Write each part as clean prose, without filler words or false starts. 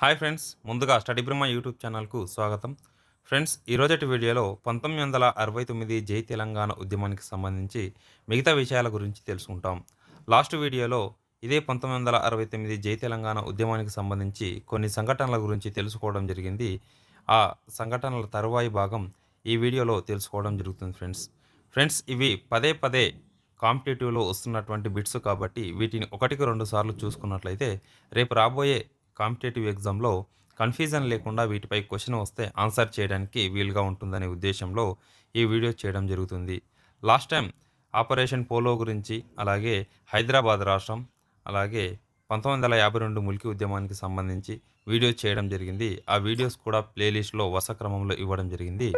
Hi friends, ముందుగా study బ్రహ్మ YouTube ఛానల్కు స్వాగతం. ఫ్రెండ్స్, ఈరోజటి వీడియోలో 1969 జై తెలంగాణ ఉద్యమానికి సంబంధించి మిగతా విషయాల గురించి తెలుసుకుంటాం. లాస్ట్ వీడియోలో ఇదే 1969 జై తెలంగాణ ఉద్యమానికి సంబంధించి కొన్ని సంఘటనల గురించి తెలుసుకోవడం జరిగింది. ఆ సంఘటనల తరువాయి భాగం ఈ వీడియోలో తెలుసుకోవడం జరుగుతుంది ఫ్రెండ్స్. ఫ్రెండ్స్, ఇవి పదే పదే కాంపిటేటివ్లో వస్తున్నటువంటి బిట్స్ కాబట్టి వీటిని ఒకటికి రెండు సార్లు చూసుకున్నట్లయితే రేపు రాబోయే కాంపిటేటివ్ ఎగ్జామ్‌లో కన్‌ఫ్యూజన్ లేకుండా వీటిపై క్వెషన్ వస్తే ఆన్సర్ చేయడానికి వీలుగా ఉంటుందనే ఉద్దేశ్యంలో ఈ వీడియో చేయడం జరుగుతుంది. లాస్ట్ టైం ఆపరేషన్ పోలో గురించి, అలాగే హైదరాబాద్ రాష్ట్రం, అలాగే 1952 ముల్కీ ఉద్యమానికి సంబంధించి వీడియోస్ చేయడం జరిగింది. ఆ వీడియోస్ కూడా ప్లేలిస్ట్‌లో వరుస క్రమంలో ఇవ్వడం జరిగింది.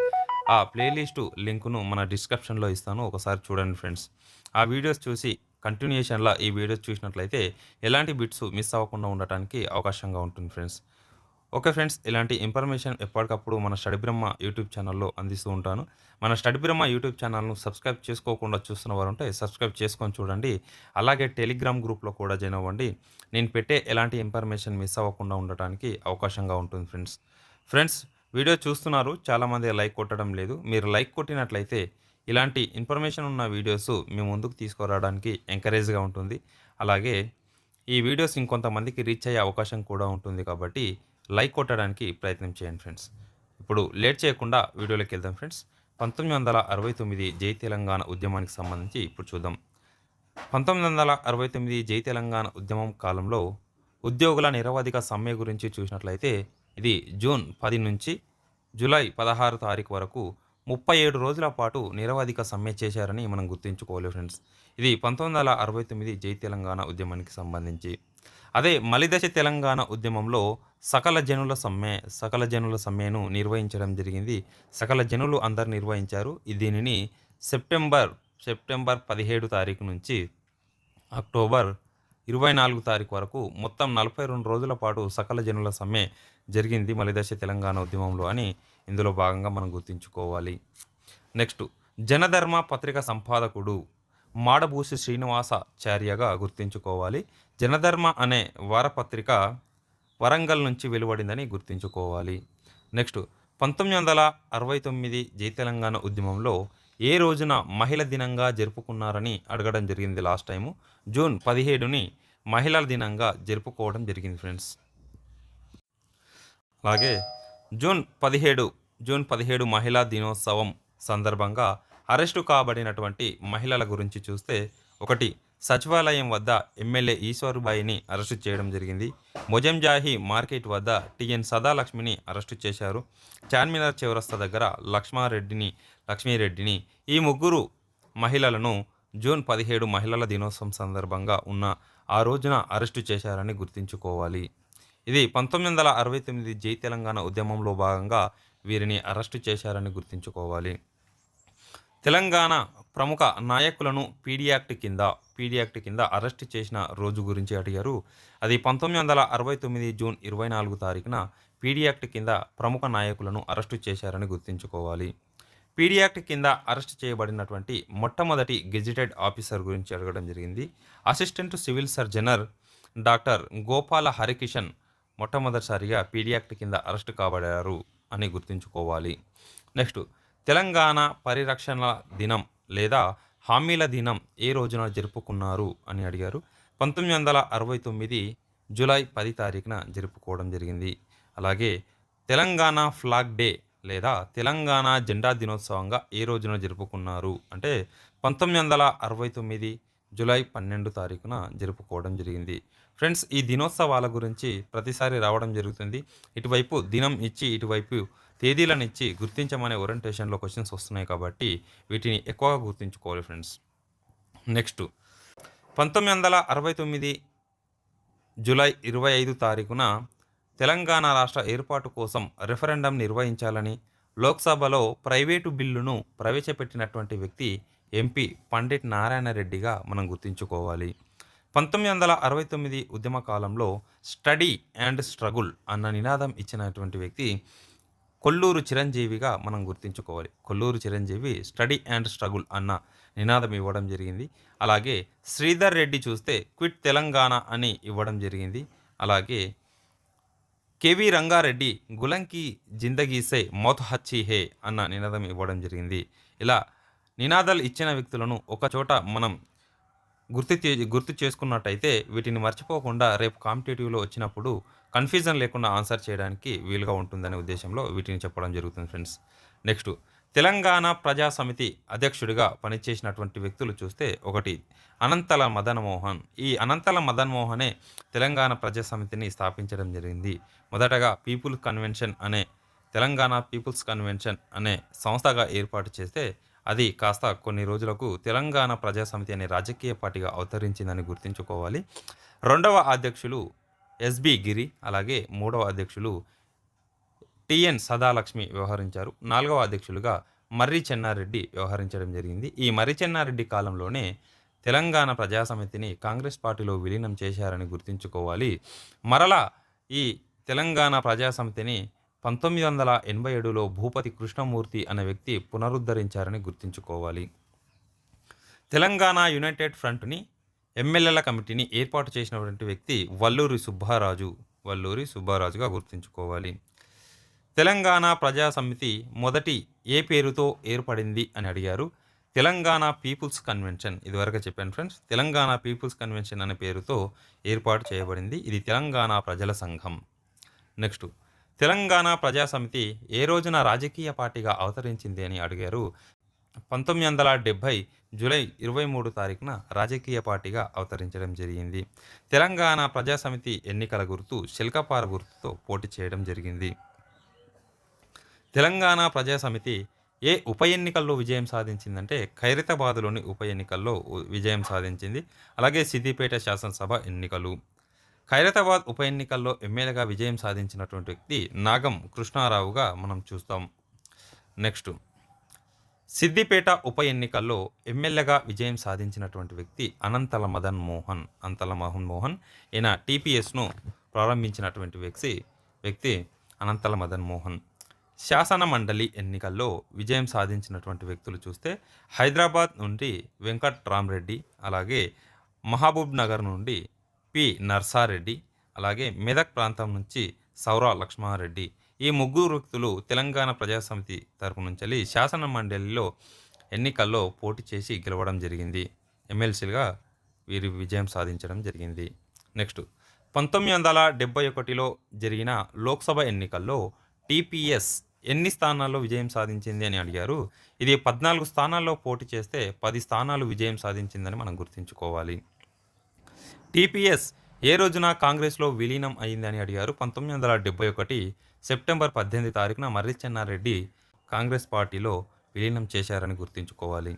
ఆ ప్లేలిస్టు లింకును మన డిస్క్రిప్షన్‌లో ఇస్తాను. ఒకసారి చూడండి ఫ్రెండ్స్. ఆ వీడియోస్ చూసి కంటిన్యూయేషన్‌లా ఈ వీడియోస్ చూసినట్లయితే ఎలాంటి బిట్స్ మిస్ అవ్వకుండా ఉండటానికి అవకాశంగా ఉంటుంది ఫ్రెండ్స్. ఓకే ఫ్రెండ్స్, ఇలాంటి ఇన్ఫర్మేషన్ ఎప్పటికప్పుడు మన స్టడీ బ్రహ్మ యూట్యూబ్ ఛానల్‌లో అందిస్తూ ఉంటాను. మన స్టడీ బ్రహ్మ యూట్యూబ్ ఛానల్‌ను సబ్స్క్రైబ్ చేసుకోకుండా చూస్తున్న వారుంటే సబ్స్క్రైబ్ చేసుకొని చూడండి. అలాగే టెలిగ్రామ్ గ్రూప్‌లో కూడా జాయిన్ అవ్వండి. నేను పెట్టే ఎలాంటి ఇన్ఫర్మేషన్ మిస్ అవ్వకుండా ఉండటానికి అవకాశంగా ఉంటుంది ఫ్రెండ్స్. ఫ్రెండ్స్, వీడియో చూస్తున్నారు, చాలామంది లైక్ కొట్టడం లేదు. మీరు లైక్ కొట్టినట్లయితే ఇలాంటి ఇన్ఫర్మేషన్ ఉన్న వీడియోస్ మీ ముందుకు తీసుకురావడానికి ఎంకరేజ్‌గా ఉంటుంది. అలాగే ఈ వీడియోస్ ఇంకొంతమందికి రీచ్ అయ్యే అవకాశం కూడా ఉంటుంది కాబట్టి లైక్ కొట్టడానికి ప్రయత్నం చేయండి ఫ్రెండ్స్. ఇప్పుడు లేట్ చేయకుండా వీడియోలోకి వెళ్దాం ఫ్రెండ్స్. 1969 జై తెలంగాణ ఉద్యమానికి సంబంధించి ఇప్పుడు చూద్దాం. 1969 జై తెలంగాణ ఉద్యమం కాలంలో ఉద్యోగుల నిరవధిక సమ్మె గురించి చూసినట్లయితే ఇది జూన్ 10 నుంచి జూలై 16 తారీఖు వరకు 37 రోజుల పాటు నిరవధిక సమ్మె చేశారని మనం గుర్తుంచుకోవాలి ఫ్రెండ్స్. ఇది 1969 జై తెలంగాణ ఉద్యమానికి సంబంధించి. అదే మలిదశ తెలంగాణ ఉద్యమంలో సకల జనుల సమ్మెను నిర్వహించడం జరిగింది. సకల జనులు అందరూ నిర్వహించారు. దీనిని సెప్టెంబర్ సెప్టెంబర్ 17 తారీఖు నుంచి అక్టోబర్ 24 తారీఖు వరకు మొత్తం 42 రోజుల పాటు సకల జనుల సమ్మె జరిగింది మలిదశ తెలంగాణ ఉద్యమంలో అని ఇందులో భాగంగా మనం గుర్తుంచుకోవాలి. నెక్స్ట్, జనధర్మ పత్రిక సంపాదకుడు మాడభూసి శ్రీనివాసాచార్యగా గుర్తుంచుకోవాలి. జనధర్మ అనే వారపత్రిక వరంగల్ నుంచి వెలువడిందని గుర్తుంచుకోవాలి. నెక్స్ట్, 1969 జై తెలంగాణ ఉద్యమంలో ఏ రోజున మహిళ దినంగా జరుపుకున్నారని అడగడం జరిగింది లాస్ట్ టైము. జూన్ 17ని మహిళల దినంగా జరుపుకోవడం జరిగింది ఫ్రెండ్స్. అలాగే జూన్ 17 మహిళా దినోత్సవం సందర్భంగా అరెస్టు కాబడినటువంటి మహిళల గురించి చూస్తే, ఒకటి, సచివాలయం వద్ద ఎమ్మెల్యే ఈశ్వరుబాయిని అరెస్టు చేయడం జరిగింది. మొజంజాహి మార్కెట్ వద్ద టిఎన్ సదాలక్ష్మిని అరెస్టు చేశారు. చార్మినార్ చౌరస్తా దగ్గర లక్ష్మీరెడ్డిని ఈ ముగ్గురు మహిళలను జూన్ 17 మహిళల దినోత్సవం సందర్భంగా ఉన్న ఆ రోజున అరెస్టు చేశారని గుర్తుంచుకోవాలి. ఇది 1969 జై తెలంగాణ ఉద్యమంలో భాగంగా వీరిని అరెస్టు చేశారని గుర్తుంచుకోవాలి. తెలంగాణ ప్రముఖ నాయకులను పీడీ యాక్ట్ కింద అరెస్టు చేసిన రోజు గురించి అడిగారు. అది 1969 జూన్ 24 తారీఖున పీడీ యాక్ట్ కింద ప్రముఖ నాయకులను అరెస్టు చేశారని గుర్తుంచుకోవాలి. పీడీ యాక్ట్ కింద అరెస్ట్ చేయబడినటువంటి మొట్టమొదటి గెజిటెడ్ ఆఫీసర్ గురించి అడగడం జరిగింది. అసిస్టెంట్ సివిల్ సర్జనర్ డాక్టర్ గోపాల హరికిషన్ మొట్టమొదటిసారిగా పీడీ యాక్ట్ కింద అరెస్టు కాబడారు అని గుర్తుంచుకోవాలి. నెక్స్ట్, తెలంగాణ పరిరక్షణ దినం లేదా హామీల దినం ఏ రోజున జరుపుకున్నారు అని అడిగారు. 1969 జూలై 10 తారీఖున జరుపుకోవడం జరిగింది. అలాగే తెలంగాణ ఫ్లాగ్ డే లేదా తెలంగాణ జెండా దినోత్సవంగా ఏ రోజున జరుపుకున్నారు అంటే 1969 జూలై 12 తారీఖున జరుపుకోవడం జరిగింది. ఫ్రెండ్స్, ఈ దినోత్సవాల గురించి ప్రతిసారి రావడం జరుగుతుంది. ఇటువైపు దినం ఇచ్చి ఇటువైపు తేదీలను ఇచ్చి గుర్తించమనే ఓరియంటేషన్లో క్వశ్చన్స్ వస్తున్నాయి కాబట్టి వీటిని ఎక్కువగా గుర్తుంచుకోవాలి ఫ్రెండ్స్. నెక్స్ట్, 1969 జూలై 25 తారీఖున తెలంగాణ రాష్ట్ర ఏర్పాటు కోసం రెఫరెండం నిర్వహించాలని లోక్సభలో ప్రైవేటు బిల్లును ప్రవేశపెట్టినటువంటి వ్యక్తి ఎంపీ పండిట్ నారాయణ రెడ్డిగా మనం గుర్తుంచుకోవాలి. 1969 ఉద్యమ కాలంలో స్టడీ అండ్ స్ట్రగుల్ అన్న నినాదం ఇచ్చినటువంటి వ్యక్తి కొల్లూరు చిరంజీవిగా మనం గుర్తుంచుకోవాలి. Kolluru Chiranjeevi study and struggle అన్న నినాదం ఇవ్వడం జరిగింది. అలాగే శ్రీధర్ రెడ్డి చూస్తే క్విట్ తెలంగాణ అని ఇవ్వడం జరిగింది. అలాగే కేవీ రంగారెడ్డి గులంకి జిందగీ సే మౌత్ హచ్చి హే అన్న నినాదం ఇవ్వడం జరిగింది. ఇలా నినాదాలు ఇచ్చిన వ్యక్తులను ఒక చోట మనం గుర్తు చేసుకున్నట్టయితే వీటిని మర్చిపోకుండా రేపు కాంపిటీటివ్‌లో వచ్చినప్పుడు కన్‌ఫ్యూజన్ లేకుండా ఆన్సర్ చేయడానికి వీలుగా ఉంటుందనే ఉద్దేశంలో వీటిని చెప్పడం జరుగుతుంది ఫ్రెండ్స్. నెక్స్టు తెలంగాణ ప్రజా సమితి అధ్యక్షుడిగా పనిచేసినటువంటి వ్యక్తులు చూస్తే ఒకటి అనంతల మదన్ మోహన్. ఈ అనంతల మదన్ మోహనే తెలంగాణ ప్రజా సమితిని స్థాపించడం జరిగింది. మొదటగా తెలంగాణ పీపుల్స్ కన్వెన్షన్ అనే సంస్థగా ఏర్పాటు చేస్తే అది కాస్త కొన్ని రోజులకు తెలంగాణ ప్రజా సమితి అనే రాజకీయ పార్టీగా అవతరించిందని గుర్తుంచుకోవాలి. రెండవ అధ్యక్షులు ఎస్‌బి గిరి, అలాగే మూడవ అధ్యక్షులు టిఎన్ సదాలక్ష్మి వ్యవహరించారు. నాలుగవ అధ్యక్షులుగా మర్రి చెన్నారెడ్డి వ్యవహరించడం జరిగింది. ఈ మర్రి చెన్నారెడ్డి కాలంలోనే తెలంగాణ ప్రజా సమితిని కాంగ్రెస్ పార్టీలో విలీనం చేశారని గుర్తుంచుకోవాలి. మరలా ఈ తెలంగాణ ప్రజా సమితిని 1987లో భూపతి కృష్ణమూర్తి అనే వ్యక్తి పునరుద్ధరించారని గుర్తుంచుకోవాలి. తెలంగాణ యునైటెడ్ ఫ్రంట్‌ని ఎమ్మెల్యేల కమిటీని ఏర్పాటు చేసినటువంటి వ్యక్తి వల్లూరి సుబ్బారాజుగా గుర్తుంచుకోవాలి. తెలంగాణ ప్రజా సమితి మొదటి ఏ పేరుతో ఏర్పడింది అని అడిగారు. తెలంగాణ పీపుల్స్ కన్వెన్షన్, ఇదివరకు చెప్పాను ఫ్రెండ్స్. తెలంగాణ పీపుల్స్ కన్వెన్షన్ అనే పేరుతో ఏర్పాటు చేయబడింది. ఇది తెలంగాణ ప్రజల సంఘం. నెక్స్ట్ తెలంగాణ ప్రజా సమితి ఏ రోజున రాజకీయ పార్టీగా అవతరించింది అని అడిగారు. 1970 జూలై 23 తారీఖున రాజకీయ పార్టీగా అవతరించడం జరిగింది. తెలంగాణ ప్రజా సమితి ఎన్నికల గుర్తు శిల్కపార గుర్తుతో పోటీ చేయడం జరిగింది. తెలంగాణ ప్రజా సమితి ఏ ఉప ఎన్నికల్లో విజయం సాధించిందంటే ఖైరతాబాద్లోని ఉప ఎన్నికల్లో విజయం సాధించింది. అలాగే సిద్దిపేట శాసనసభ ఎన్నికలు. ఖైరతాబాద్ ఉప ఎన్నికల్లో ఎమ్మెల్యేగా విజయం సాధించినటువంటి వ్యక్తి నాగం కృష్ణారావుగా మనం చూస్తాం. నెక్స్ట్ సిద్దిపేట ఉప ఎన్నికల్లో ఎమ్మెల్యేగా విజయం సాధించినటువంటి వ్యక్తి అంతల మదన్ మోహన్. ఈయన టీపీఎస్ను ప్రారంభించినటువంటి వ్యక్తి అంతల మదన్ మోహన్. శాసన మండలి ఎన్నికల్లో విజయం సాధించినటువంటి వ్యక్తులు చూస్తే హైదరాబాద్ నుండి వెంకట్ రామరెడ్డి, అలాగే మహబూబ్ నగర్ నుండి పి నర్సారెడ్డి, అలాగే మెదక్ ప్రాంతం నుంచి సౌరా లక్ష్మారెడ్డి. ఈ ముగ్గురు వ్యక్తులు తెలంగాణ ప్రజా సమితి తరపు నుంచి శాసన మండలిలో ఎన్నికల్లో పోటీ చేసి గెలవడం జరిగింది. ఎమ్మెల్సీలుగా వీరు విజయం సాధించడం జరిగింది. నెక్స్ట్ 1971లో జరిగిన లోక్సభ ఎన్నికల్లో టీపీఎస్ ఎన్ని స్థానాల్లో విజయం సాధించింది అని అడిగారు. ఇది 14 స్థానాల్లో పోటీ చేస్తే 10 స్థానాలు విజయం సాధించిందని మనం గుర్తుంచుకోవాలి. టీపీఎస్ ఏ రోజున కాంగ్రెస్లో విలీనం అయిందని అడిగారు. 1971 సెప్టెంబర్ 18 తారీఖున మర్రి చెన్నారెడ్డి కాంగ్రెస్ పార్టీలో విలీనం చేశారని గుర్తుంచుకోవాలి.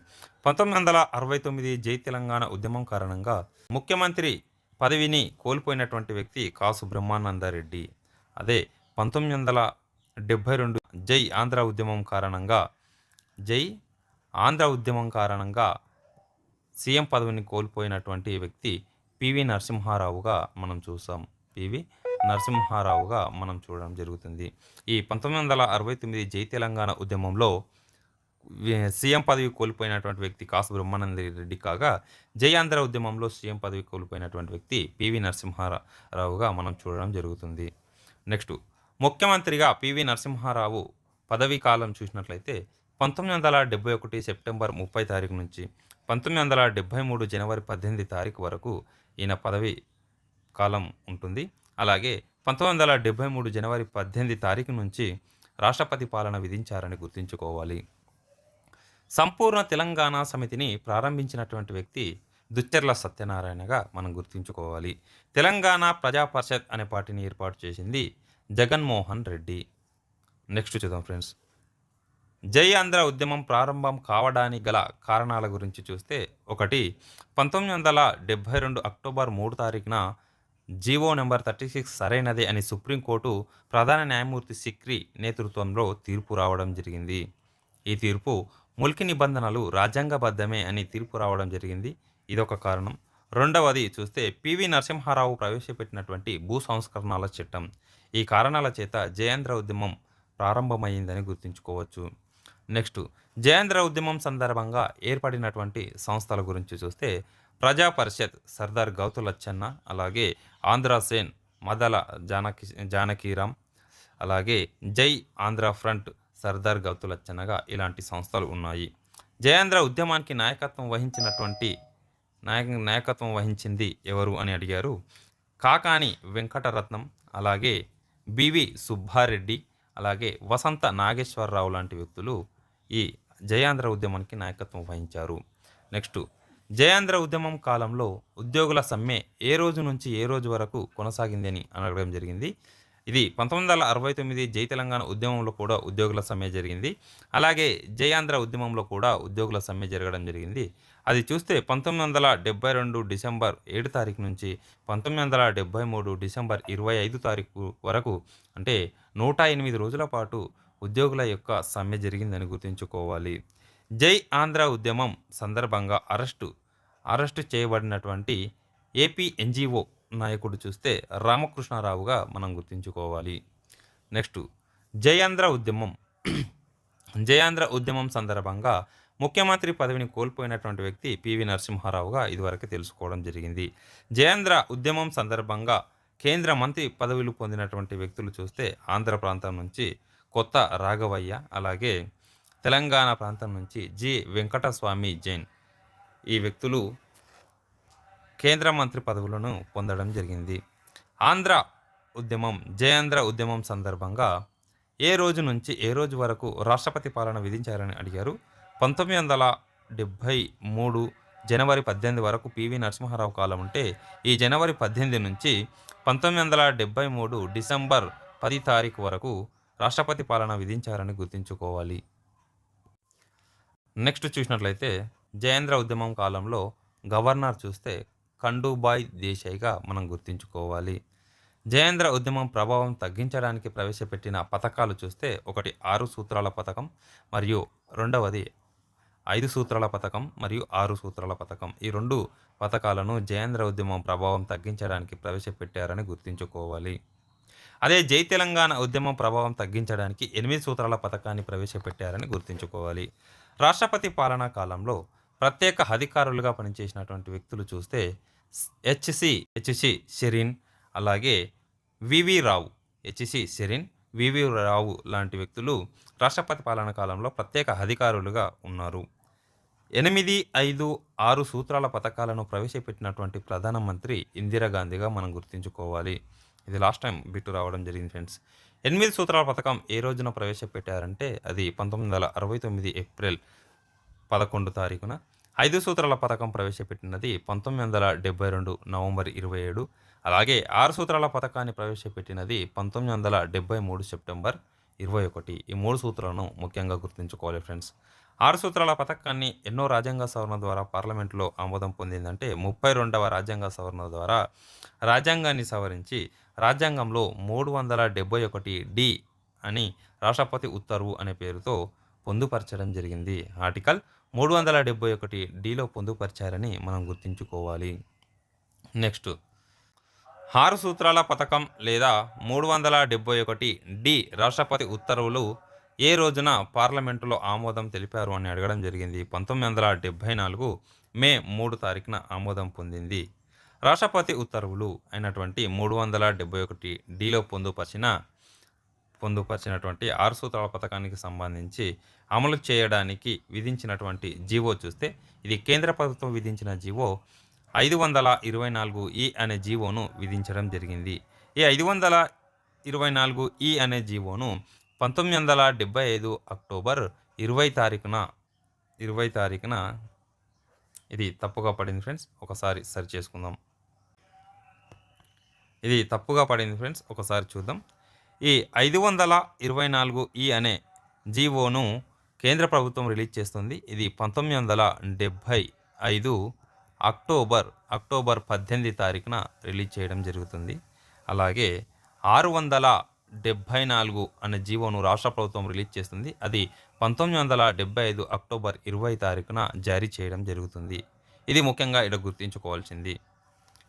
1969 జై తెలంగాణ ఉద్యమం కారణంగా ముఖ్యమంత్రి పదవిని కోల్పోయినటువంటి వ్యక్తి కాసు బ్రహ్మానందరెడ్డి. అదే 1972 జై ఆంధ్ర ఉద్యమం కారణంగా సీఎం పదవిని కోల్పోయినటువంటి వ్యక్తి పివి నరసింహారావుగా మనం చూడడం జరుగుతుంది. ఈ 1969 జై తెలంగాణ ఉద్యమంలో సీఎం పదవి కోల్పోయినటువంటి వ్యక్తి కాసు బ్రహ్మానందరెడ్డి కాగా, జై ఆంధ్ర ఉద్యమంలో సీఎం పదవి కోల్పోయినటువంటి వ్యక్తి పివి నరసింహారావుగా మనం చూడడం జరుగుతుంది. నెక్స్ట్ ముఖ్యమంత్రిగా పివి నరసింహారావు పదవీ కాలం చూసినట్లయితే 1971 సెప్టెంబర్ 30 తారీఖు నుంచి 1973 జనవరి 18 తారీఖు వరకు ఈయన పదవీ కాలం ఉంటుంది. అలాగే 1973 జనవరి 18 తారీఖు నుంచి రాష్ట్రపతి పాలన విధించారని గుర్తుంచుకోవాలి. సంపూర్ణ తెలంగాణ సమితిని ప్రారంభించినటువంటి వ్యక్తి దుచ్చెర్ల సత్యనారాయణగా మనం గుర్తుంచుకోవాలి. తెలంగాణ ప్రజా పరిషత్ అనే పార్టీని ఏర్పాటు చేసింది జగన్మోహన్ రెడ్డి. నెక్స్ట్ చూద్దాం ఫ్రెండ్స్. జై ఆంధ్ర ఉద్యమం ప్రారంభం కావడానికి గల కారణాల గురించి చూస్తే ఒకటి 1972 అక్టోబర్ 3 తారీఖున జీవో నెంబర్ 36 సరైనదే అని సుప్రీంకోర్టు ప్రధాన న్యాయమూర్తి సిక్రీ నేతృత్వంలో తీర్పు రావడం జరిగింది. ఈ తీర్పు ముల్కి నిబంధనలు రాజ్యాంగబద్ధమే అని తీర్పు రావడం జరిగింది. ఇదొక కారణం. రెండవది చూస్తే పివి నరసింహారావు ప్రవేశపెట్టినటువంటి భూ సంస్కరణల చట్టం. ఈ కారణాల చేత జయాంధ్ర ఉద్యమం ప్రారంభమైందని గుర్తుంచుకోవచ్చు. నెక్స్ట్ జయాంధ్ర ఉద్యమం సందర్భంగా ఏర్పడినటువంటి సంస్థల గురించి చూస్తే ప్రజా పరిషత్ సర్దార్ గౌతు లచ్చన్న, అలాగే ఆంధ్ర సేన్ మదల జానకి జానకీరామ్, అలాగే జై ఆంధ్ర ఫ్రంట్ సర్దార్ గౌతులచ్చన్నగా ఇలాంటి సంస్థలు ఉన్నాయి. జయాంధ్ర ఉద్యమానికి నాయకత్వం వహించింది ఎవరు అని అడిగారు. కాకాని వెంకటరత్నం, అలాగే బివి సుబ్బారెడ్డి, అలాగే వసంత నాగేశ్వరరావు లాంటి వ్యక్తులు ఈ జయాంధ్ర ఉద్యమానికి నాయకత్వం వహించారు. నెక్స్ట్, జయాంధ్ర ఉద్యమం కాలంలో ఉద్యోగుల సమ్మె ఏ రోజు నుంచి ఏ రోజు వరకు కొనసాగింది అని అడగడం జరిగింది. ఇది 1969 జై తెలంగాణ ఉద్యమంలో కూడా ఉద్యోగుల సమ్మె జరిగింది. అలాగే జయాంధ్ర ఉద్యమంలో కూడా ఉద్యోగుల సమ్మె జరగడం జరిగింది. అది చూస్తే 1972 డిసెంబర్ 7 తారీఖు నుంచి 1973 డిసెంబర్ 25 తారీఖు వరకు, అంటే 108 రోజుల పాటు ఉద్యోగుల యొక్క సమ్మె జరిగిందని గుర్తుంచుకోవాలి. జై ఆంధ్ర ఉద్యమం సందర్భంగా అరెస్టు చేయబడినటువంటి ఏపీ ఎన్‌జీఓ నాయకుడు చూస్తే రామకృష్ణారావుగా మనం గుర్తుంచుకోవాలి. నెక్స్ట్, జయాంధ్ర ఉద్యమం జయాంధ్ర ఉద్యమం సందర్భంగా ముఖ్యమంత్రి పదవిని కోల్పోయినటువంటి వ్యక్తి పివి నరసింహారావుగా ఇదివరకు తెలుసుకోవడం జరిగింది. జయాంధ్ర ఉద్యమం సందర్భంగా కేంద్ర మంత్రి పదవులు పొందినటువంటి వ్యక్తులు చూస్తే ఆంధ్ర ప్రాంతం నుంచి కొత్త రాఘవయ్య, అలాగే తెలంగాణ ప్రాంతం నుంచి జి వెంకటస్వామి జైన్, ఈ వ్యక్తులు కేంద్ర మంత్రి పదవులను పొందడం జరిగింది. జయాంధ్ర ఉద్యమం సందర్భంగా ఏ రోజు నుంచి ఏ రోజు వరకు రాష్ట్రపతి పాలన విధించారని అడిగారు. 1973 జనవరి 18 వరకు పివి నరసింహారావు కాలం ఉంటే, ఈ జనవరి 18 నుంచి 1973 డిసెంబర్ 10 తారీఖు వరకు రాష్ట్రపతి పాలన విధించారని గుర్తుంచుకోవాలి. నెక్స్ట్ చూసినట్లయితే జయాంధ్ర ఉద్యమం కాలంలో గవర్నర్ చూస్తే ఖండూబాయ్ దేశాయ్‌గా మనం గుర్తుంచుకోవాలి. జయాంధ్ర ఉద్యమం ప్రభావం తగ్గించడానికి ప్రవేశపెట్టిన పథకాలు చూస్తే, ఒకటి 6 సూత్రాల పథకం, మరియు రెండవది 5 సూత్రాల పథకం మరియు 6 సూత్రాల పథకం. ఈ 2 పథకాలను జయాంధ్ర ఉద్యమం ప్రభావం తగ్గించడానికి ప్రవేశపెట్టారని గుర్తుంచుకోవాలి. అదే జై తెలంగాణ ఉద్యమం ప్రభావం తగ్గించడానికి 8 సూత్రాల పథకాన్ని ప్రవేశపెట్టారని గుర్తుంచుకోవాలి. రాష్ట్రపతి పాలనా కాలంలో ప్రత్యేక అధికారులుగా పనిచేసినటువంటి వ్యక్తులు చూస్తే హెచ్‌సి షెరిన్, అలాగే వివి రావు లాంటి వ్యక్తులు రాష్ట్రపతి పాలనా కాలంలో ప్రత్యేక అధికారులుగా ఉన్నారు. 8, 5, 6 సూత్రాల పథకాలను ప్రవేశపెట్టినటువంటి ప్రధానమంత్రి ఇందిరాగాంధీగా మనం గుర్తుంచుకోవాలి. ఇది లాస్ట్ టైం బిట్టు రావడం జరిగింది ఫ్రెండ్స్. 8 సూత్రాల పథకం ఏ రోజున ప్రవేశపెట్టారంటే అది 1969 ఏప్రిల్ 11 తారీఖున. 5 సూత్రాల పథకం ప్రవేశపెట్టినది 1972 నవంబర్ 27. అలాగే 6 సూత్రాల పథకాన్ని ప్రవేశపెట్టినది 1973 సెప్టెంబర్ 21. ఈ 3 సూత్రాలను ముఖ్యంగా గుర్తుంచుకోవాలి ఫ్రెండ్స్. 6 సూత్రాల పథకాన్ని ఎన్నో రాజ్యాంగ సవరణ ద్వారా పార్లమెంట్లో ఆమోదం పొందిందంటే 32వ రాజ్యాంగ సవరణ ద్వారా రాజ్యాంగాన్ని సవరించి రాజ్యాంగంలో 371 అని రాష్ట్రపతి ఉత్తర్వు అనే పేరుతో పొందుపరచడం జరిగింది. ఆర్టికల్ 371 పొందుపరిచారని మనం గుర్తుంచుకోవాలి. నెక్స్ట్, 6 సూత్రాల పథకం లేదా 371 రాష్ట్రపతి ఉత్తర్వులు ఏ రోజున పార్లమెంటులో ఆమోదం తెలిపారు అని అడగడం జరిగింది. 1974 మే 3 తారీఖున ఆమోదం పొందింది. రాష్ట్రపతి ఉత్తర్వులు అయినటువంటి 371 పొందుపరిచినటువంటి 6 సూత్రాల పథకానికి సంబంధించి అమలు చేయడానికి విధించినటువంటి జీవో చూస్తే, ఇది కేంద్ర ప్రభుత్వం విధించిన జీవో 524 అనే జీవోను విధించడం జరిగింది. ఈ 524 అనే జీవోను 1975 అక్టోబర్ 20 తారీఖున ఇది తప్పుగా పడింది ఫ్రెండ్స్, ఒకసారి సరి చేసుకుందాం. ఇది తప్పుగా పడింది ఫ్రెండ్స్, ఒకసారి చూద్దాం. ఈ 524 అనే జీవోను కేంద్ర ప్రభుత్వం రిలీజ్ చేస్తుంది. ఇది 1975 అక్టోబర్ 18 తారీఖున రిలీజ్ చేయడం జరుగుతుంది. అలాగే 674 అనే జీవోను రాష్ట్ర ప్రభుత్వం రిలీజ్ చేస్తుంది. అది 1975 అక్టోబర్ 20 తారీఖున జారీ చేయడం జరుగుతుంది. ఇది ముఖ్యంగా ఇక్కడ గుర్తుంచుకోవాల్సింది.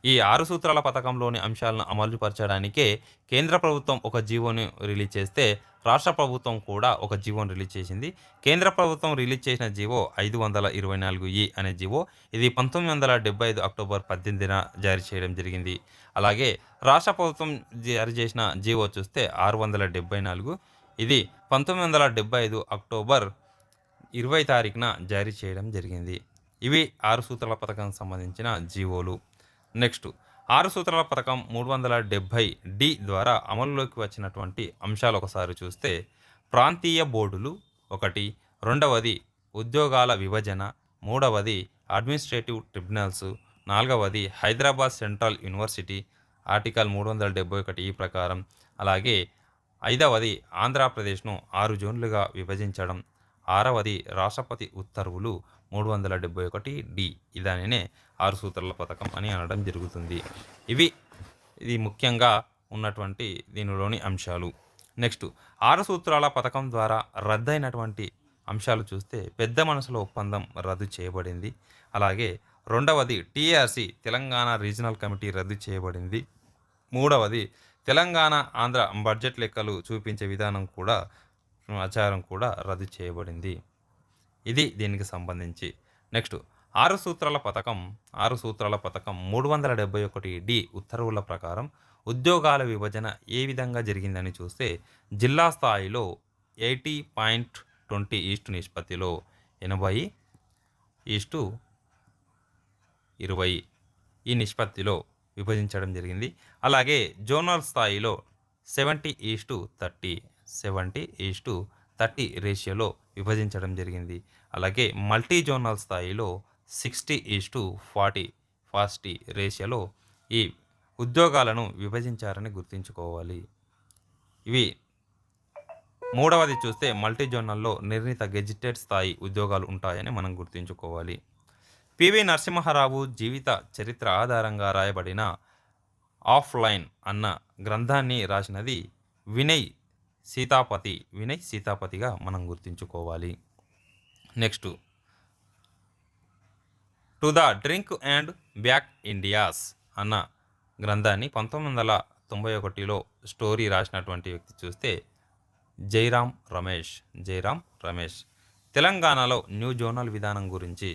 ఈ 6 సూత్రాల పథకంలోని అంశాలను అమలుపరచడానికే కేంద్ర ప్రభుత్వం ఒక జీవోని రిలీజ్ చేస్తే, రాష్ట్ర ప్రభుత్వం కూడా ఒక జీవోని రిలీజ్ చేసింది. కేంద్ర ప్రభుత్వం రిలీజ్ చేసిన జీవో 524 అనే జీవో. ఇది 1975 అక్టోబర్ 18న జారీ చేయడం జరిగింది. అలాగే రాష్ట్ర ప్రభుత్వం జారీ చేసిన జీవో చూస్తే 674. ఇది 1975 అక్టోబర్ 20 తారీఖున జారీ చేయడం జరిగింది. ఇవి 6 సూత్రాల పథకానికి సంబంధించిన జీవోలు. నెక్స్ట్ 6 సూత్రాల పథకం 370 ద్వారా అమలులోకి వచ్చినటువంటి అంశాలు ఒకసారి చూస్తే, ప్రాంతీయ బోర్డులు ఒకటి, రెండవది ఉద్యోగాల విభజన, మూడవది అడ్మినిస్ట్రేటివ్ ట్రిబ్యునల్స్, నాలుగవది హైదరాబాద్ సెంట్రల్ యూనివర్సిటీ ఆర్టికల్ 371 ఈ ప్రకారం, అలాగే ఐదవది ఆంధ్రప్రదేశ్ను 6 జోన్లుగా విభజించడం, ఆరవది రాష్ట్రపతి ఉత్తర్వులు 371 దానినే 6 సూత్రాల పథకం అని అనడం జరుగుతుంది. ఇది ముఖ్యంగా ఉన్నటువంటి దీనిలోని అంశాలు. నెక్స్ట్ 6 సూత్రాల పథకం ద్వారా రద్దయినటువంటి అంశాలు చూస్తే, పెద్ద మనసుల ఒప్పందం రద్దు చేయబడింది. అలాగే రెండవది టీఆర్సీ తెలంగాణ రీజనల్ కమిటీ రద్దు చేయబడింది. మూడవది తెలంగాణ ఆంధ్ర బడ్జెట్ లెక్కలు చూపించే విధానం కూడా ఆచారం కూడా రద్దు చేయబడింది. ఇది దీనికి సంబంధించి. నెక్స్ట్ 6 సూత్రాల పథకం 371 ఉత్తర్వుల ప్రకారం ఉద్యోగాల విభజన ఏ విధంగా జరిగిందని చూస్తే, జిల్లా స్థాయిలో 80:20 నిష్పత్తిలో 80:20 ఈ నిష్పత్తిలో విభజించడం జరిగింది. అలాగే జోనల్ స్థాయిలో 70:30 రేషియోలో విభజించడం జరిగింది. అలాగే మల్టీ జోనల్ స్థాయిలో 60:40 రేషియోలో ఈ ఉద్యోగాలను విభజించారని గుర్తుంచుకోవాలి. ఇవి మూడవది చూస్తే, మల్టీ జోనల్లో నిర్ణీత గెజిటెడ్ స్థాయి ఉద్యోగాలు ఉంటాయని మనం గుర్తుంచుకోవాలి. పివి నరసింహారావు జీవిత చరిత్ర ఆధారంగా రాయబడిన ఆఫ్లైన్ అన్న గ్రంథాన్ని రాసినది వినయ్ సీతాపతిగా మనం గుర్తుంచుకోవాలి. Next to the drink and back India's అన్న గ్రంథాన్ని 1991లో స్టోరీ రాసినటువంటి వ్యక్తి చూస్తే జైరామ్ రమేష్. తెలంగాణలో న్యూ జోనల్ విధానం గురించి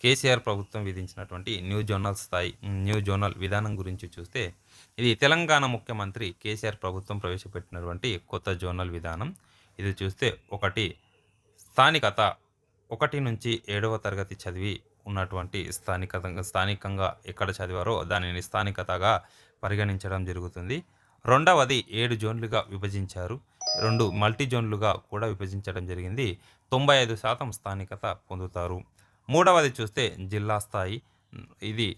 కేసీఆర్ ప్రభుత్వం విధించినటువంటి న్యూ జోనల్ విధానం గురించి చూస్తే, ఇది తెలంగాణ ముఖ్యమంత్రి కేసీఆర్ ప్రభుత్వం ప్రవేశపెట్టినటువంటి కొత్త జోనల్ విధానం. ఇది చూస్తే ఒకటి స్థానికత 1 నుంచి 7వ తరగతి చదివి ఉన్నటువంటి స్థానికంగా ఎక్కడ చదివారో దానిని స్థానికతగా పరిగణించడం జరుగుతుంది. రెండవది 7 జోన్లుగా విభజించారు. 2 మల్టీ జోన్లుగా కూడా విభజించడం జరిగింది. 95% స్థానికత పొందుతారు. మూడవది చూస్తే జిల్లా స్థాయి. ఇది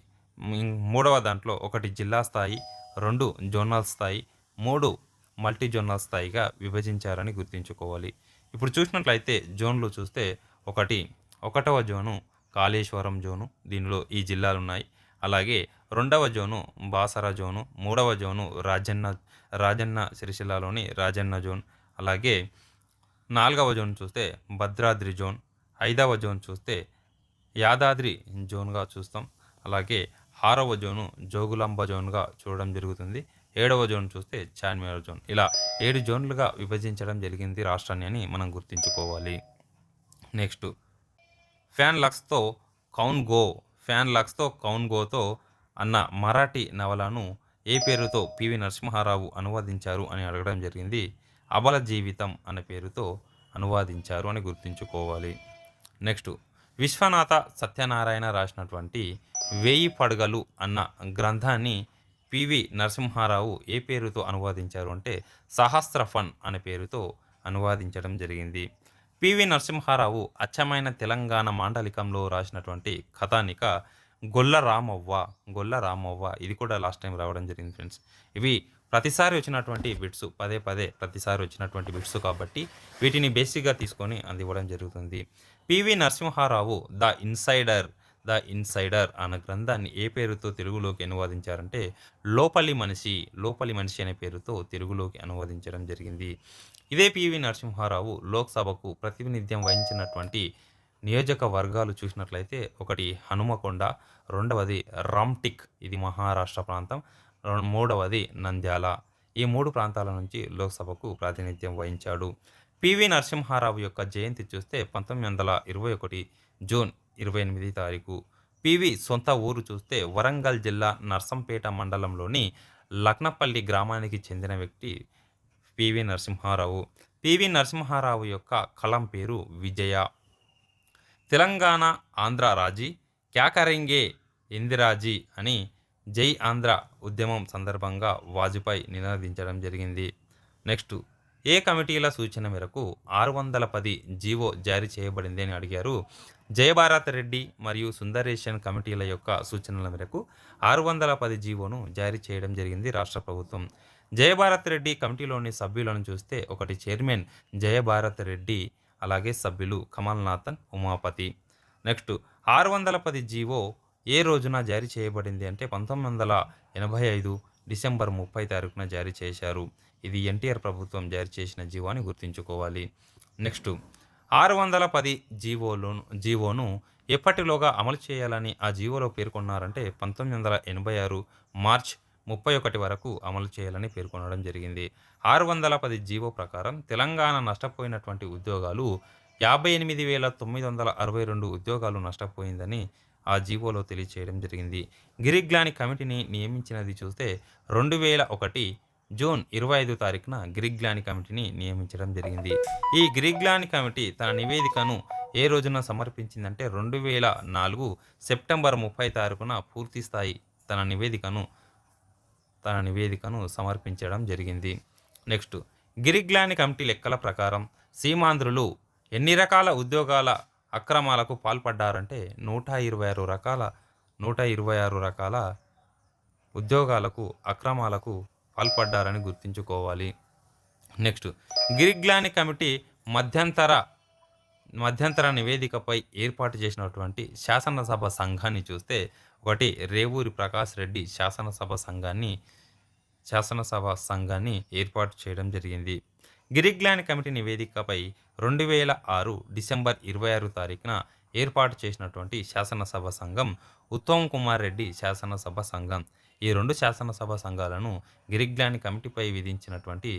మూడవ దాంట్లో 1 జిల్లా స్థాయి, 2 జోనల్ స్థాయి, 3 మల్టీ జోనల్ స్థాయిగా విభజించారని గుర్తుంచుకోవాలి. ఇప్పుడు చూసినట్లయితే జోన్లు చూస్తే, 1వ జోను కాళేశ్వరం జోను, దీనిలో ఈ జిల్లాలు ఉన్నాయి. అలాగే 2వ జోను బాసర జోను, 3వ జోను రాజన్న సిరిసిల్లలోని రాజన్న జోన్, అలాగే 4వ జోన్ చూస్తే భద్రాద్రి జోన్, 5వ జోన్ చూస్తే యాదాద్రి జోన్గా చూస్తాం. అలాగే 6వ జోను జోగులాంబ జోన్గా చూడడం జరుగుతుంది. 7వ జోన్ చూస్తే చార్మినార్ జోన్. ఇలా 7 జోన్లుగా విభజించడం జరిగింది రాష్ట్రాన్ని అని మనం గుర్తుంచుకోవాలి. నెక్స్ట్ ఫ్యాన్ లక్స్తో కౌన్ గోతో అన్న మరాఠీ నవలను ఏ పేరుతో పివి నరసింహారావు అనువాదించారు అని అడగడం జరిగింది. అబల జీవితం అనే పేరుతో అనువాదించారు అని గుర్తుంచుకోవాలి. నెక్స్ట్ విశ్వనాథ సత్యనారాయణ రాసినటువంటి 1000 పడగలు అన్న గ్రంథాన్ని పివి నరసింహారావు ఏ పేరుతో అనువాదించారు అంటే సహస్రఫన్ అనే పేరుతో అనువాదించడం జరిగింది. పివి నరసింహారావు అచ్చమైన తెలంగాణ మాండలికంలో రాసినటువంటి కథానిక గొల్ల రామవ్వ. ఇది కూడా లాస్ట్ టైం రావడం జరిగింది ఫ్రెండ్స్. ఇవి ప్రతిసారి వచ్చినటువంటి బిట్స్, ప్రతిసారి వచ్చినటువంటి బిట్స్ కాబట్టి వీటిని బేసిక్గా తీసుకొని అందివ్వడం జరుగుతుంది. పివి నరసింహారావు ద ఇన్సైడర్ అన్న గ్రంథాన్ని ఏ పేరుతో తెలుగులోకి అనువాదించారంటే లోపలి మనిషి అనే పేరుతో తెలుగులోకి అనువాదించడం జరిగింది. ఇదే పివి నరసింహారావు లోక్సభకు ప్రాతినిధ్యం వహించినటువంటి నియోజకవర్గాలు చూసినట్లయితే ఒకటి హనుమకొండ, రెండవది రామ్‌టిక్ ఇది మహారాష్ట్ర ప్రాంతం, మూడవది నంద్యాల. ఈ 3 ప్రాంతాల నుంచి లోక్‌సభకు ప్రాతినిధ్యం వహించాడు. పివి నరసింహారావు యొక్క జయంతి చూస్తే 1921 జూన్ 28 తారీఖు. పివి సొంత ఊరు చూస్తే వరంగల్ జిల్లా నర్సంపేట మండలంలోని లక్నపల్లి గ్రామానికి చెందిన వ్యక్తి పివి నరసింహారావు. పివి నరసింహారావు యొక్క కలం పేరు విజయ. తెలంగాణ ఆంధ్ర రాజీ, క్యా కరేంగే ఇందిరాజీ అని జై ఆంధ్ర ఉద్యమం సందర్భంగా వాజ్పేయి నినదించడం జరిగింది. నెక్స్ట్ ఏ కమిటీల సూచన మేరకు 610 జీవో జారీ చేయబడింది అని అడిగారు. జయభారత్ రెడ్డి మరియు సుందరేశన్ కమిటీల యొక్క సూచనల మేరకు 610 జీవోను జారీ చేయడం జరిగింది రాష్ట్ర ప్రభుత్వం. జయభారత్ రెడ్డి కమిటీలోని సభ్యులను చూస్తే ఒకటి చైర్మన్ జయభారత్ రెడ్డి, అలాగే సభ్యులు కమల్నాథన్, ఉమాపతి. నెక్స్ట్ 610 జీవో ఏ రోజున జారీ చేయబడింది అంటే 1985 డిసెంబర్ 30 తారీఖున జారీ చేశారు. ఇది ఎన్టీఆర్ ప్రభుత్వం జారీ చేసిన జీవో అని గుర్తుంచుకోవాలి. నెక్స్ట్ 610 జీవోను ఎప్పటిలోగా అమలు చేయాలని ఆ జీవోలో పేర్కొన్నారంటే 1986 మార్చ్ 31 వరకు అమలు చేయాలని పేర్కొనడం జరిగింది. 610 జీవో ప్రకారం తెలంగాణ నష్టపోయినటువంటి ఉద్యోగాలు 58,962 ఉద్యోగాలు నష్టపోయిందని ఆ జీవోలో తెలియచేయడం జరిగింది. గిరిగ్లాని కమిటీని నియమించినది చూస్తే 2001 జూన్ 25 తారీఖున గిరిగ్లాని కమిటీని నియమించడం జరిగింది. ఈ గిరిగ్లాని కమిటీ తన నివేదికను ఏ రోజున సమర్పించిందంటే 2004 సెప్టెంబర్ 30 తారీఖున పూర్తి స్థాయి తన నివేదికను సమర్పించడం జరిగింది. నెక్స్ట్ గిరిగ్లాని కమిటీ లెక్కల ప్రకారం సీమాంధ్రులు ఎన్ని రకాల ఉద్యోగాల అక్రమాలకు పాల్పడ్డారంటే 126 రకాల ఉద్యోగాలకు అక్రమాలకు పాల్పడ్డారని గుర్తుంచుకోవాలి. నెక్స్ట్ గిరిగ్లాని కమిటీ మధ్యంతర నివేదికపై ఏర్పాటు చేసినటువంటి శాసనసభ సంఘాన్ని చూస్తే ఒకటి రేవూరి ప్రకాష్ రెడ్డి శాసనసభ సంఘాన్ని ఏర్పాటు చేయడం జరిగింది. గిరిగ్లాని కమిటీ నివేదికపై 2006 డిసెంబర్ 26 తారీఖున ఏర్పాటు చేసినటువంటి శాసనసభ సంఘం ఉత్తమ్ కుమార్ రెడ్డి శాసనసభ సంఘం. ఈ 2 శాసనసభ సంఘాలను గిరిగ్లాని కమిటీపై విధించినటువంటి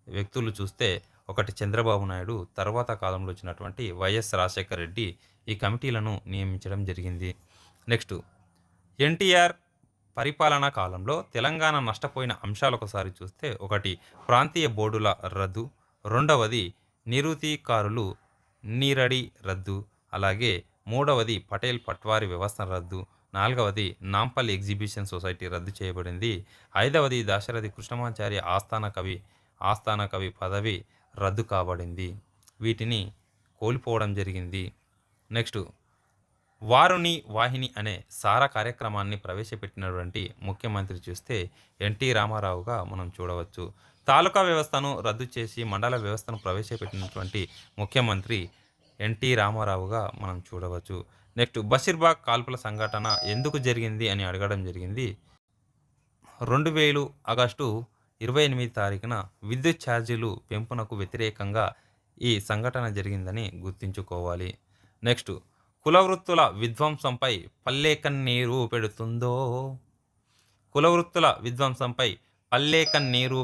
వ్యక్తులు చూస్తే ఒకటి చంద్రబాబు నాయుడు, తర్వాత కాలంలో వచ్చినటువంటి వైఎస్ రాజశేఖర రెడ్డి ఈ కమిటీలను నియమించడం జరిగింది. నెక్స్ట్ ఎన్టీఆర్ పరిపాలనా కాలంలో తెలంగాణ నష్టపోయిన అంశాలు ఒకసారి చూస్తే ఒకటి ప్రాంతీయ బోర్డుల రద్దు, రెండవది నిరుతీకారులు నీరడి రద్దు, అలాగే మూడవది పటేల్ పట్వారీ వ్యవస్థ రద్దు, నాలుగవది నాంపల్లి ఎగ్జిబిషన్ సొసైటీ రద్దు చేయబడింది, ఐదవది దాశరథి కృష్ణమాచార్య ఆస్థాన కవి పదవి రద్దు కాబడింది. వీటిని కోల్పోవడం జరిగింది. నెక్స్ట్ వారుని వాహిని అనే సారా కార్యక్రమాన్ని ప్రవేశపెట్టినటువంటి ముఖ్యమంత్రి చూస్తే ఎన్టీ రామారావుగా మనం చూడవచ్చు. తాలూకా వ్యవస్థను రద్దు చేసి మండల వ్యవస్థను ప్రవేశపెట్టినటువంటి ముఖ్యమంత్రి ఎన్టీ రామారావుగా మనం చూడవచ్చు. నెక్స్ట్ బషీర్బాగ్ కాల్పుల సంఘటన ఎందుకు జరిగింది అని అడగడం జరిగింది. 2000 ఆగస్టు 28 తారీఖున విద్యుత్ ఛార్జీలు పెంపునకు వ్యతిరేకంగా ఈ సంఘటన జరిగిందని గుర్తుంచుకోవాలి. నెక్స్ట్ కులవృత్తుల విధ్వంసంపై పల్లెకన్నీరు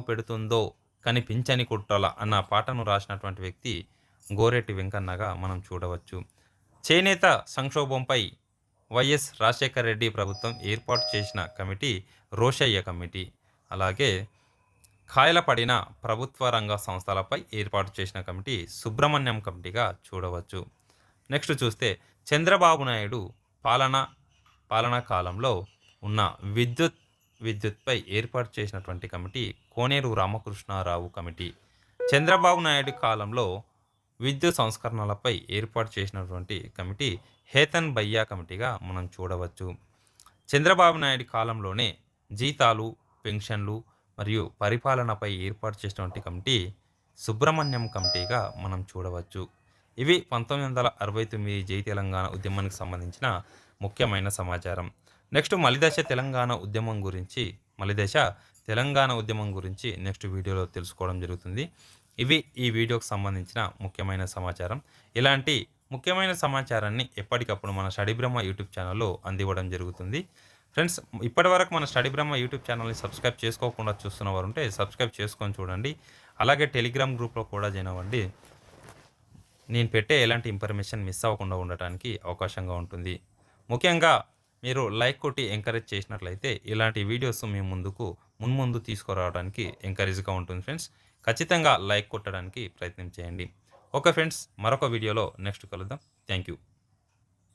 పెడుతుందో కనిపించని కుట్రల అన్న పాటను రాసినటువంటి వ్యక్తి గోరెట్టి వెంకన్నగా మనం చూడవచ్చు. చేనేత సంక్షోభంపై వైఎస్ రాజశేఖర రెడ్డి ప్రభుత్వం ఏర్పాటు చేసిన కమిటీ రోషయ్య కమిటీ, అలాగే కాయలపడిన ప్రభుత్వ రంగ సంస్థలపై ఏర్పాటు చేసిన కమిటీ సుబ్రహ్మణ్యం కమిటీగా చూడవచ్చు. నెక్స్ట్ చూస్తే చంద్రబాబు నాయుడు పాలనా కాలంలో ఉన్న విద్యుత్పై ఏర్పాటు చేసినటువంటి కమిటీ కోనేరు రామకృష్ణారావు కమిటీ. చంద్రబాబు నాయుడు కాలంలో విద్యుత్ సంస్కరణలపై ఏర్పాటు చేసినటువంటి కమిటీ హేతన్ భయ్యా కమిటీగా మనం చూడవచ్చు. చంద్రబాబు నాయుడు కాలంలోనే జీతాలు, పెన్షన్లు మరియు పరిపాలనపై ఏర్పాటు చేసినటువంటి కమిటీ సుబ్రహ్మణ్యం కమిటీగా మనం చూడవచ్చు. ఇవి 1969 జై తెలంగాణ ఉద్యమానికి సంబంధించిన ముఖ్యమైన సమాచారం. నెక్స్ట్ మలిదశ తెలంగాణ ఉద్యమం గురించి నెక్స్ట్ వీడియోలో తెలుసుకోవడం జరుగుతుంది. ఇవి ఈ వీడియోకి సంబంధించిన ముఖ్యమైన సమాచారం. ఇలాంటి ముఖ్యమైన సమాచారాన్ని ఎప్పటికప్పుడు మన స్టడీ బ్రహ్మ యూట్యూబ్ ఛానల్‌లో అందివ్వడం జరుగుతుంది. ఫ్రెండ్స్, ఇప్పటివరకు మన స్టడీ బ్రహ్మ యూట్యూబ్ ఛానల్‌ని సబ్స్క్రైబ్ చేసుకోకుండా చూస్తున్న వారుంటే సబ్స్క్రైబ్ చేసుకొని చూడండి. అలాగే టెలిగ్రామ్ గ్రూప్‌లో కూడా జాయిన్ అవ్వండి. నేను పెట్టే ఎలాంటి ఇన్ఫర్మేషన్ మిస్ అవ్వకుండా ఉండటానికి అవకాశంగా ఉంటుంది. ముఖ్యంగా మీరు లైక్ కొట్టి ఎంకరేజ్ చేసినట్లయితే ఇలాంటి వీడియోస్ మీ ముందుకు మున్ముందు తీసుకురావడానికి ఎంకరేజ్‌గా ఉంటుంది ఫ్రెండ్స్. ఖచ్చితంగా లైక్ కొట్టడానికి ప్రయత్నం చేయండి. ఓకే ఫ్రెండ్స్, మరొక వీడియోలో నెక్స్ట్ కలుద్దాం. Thank you.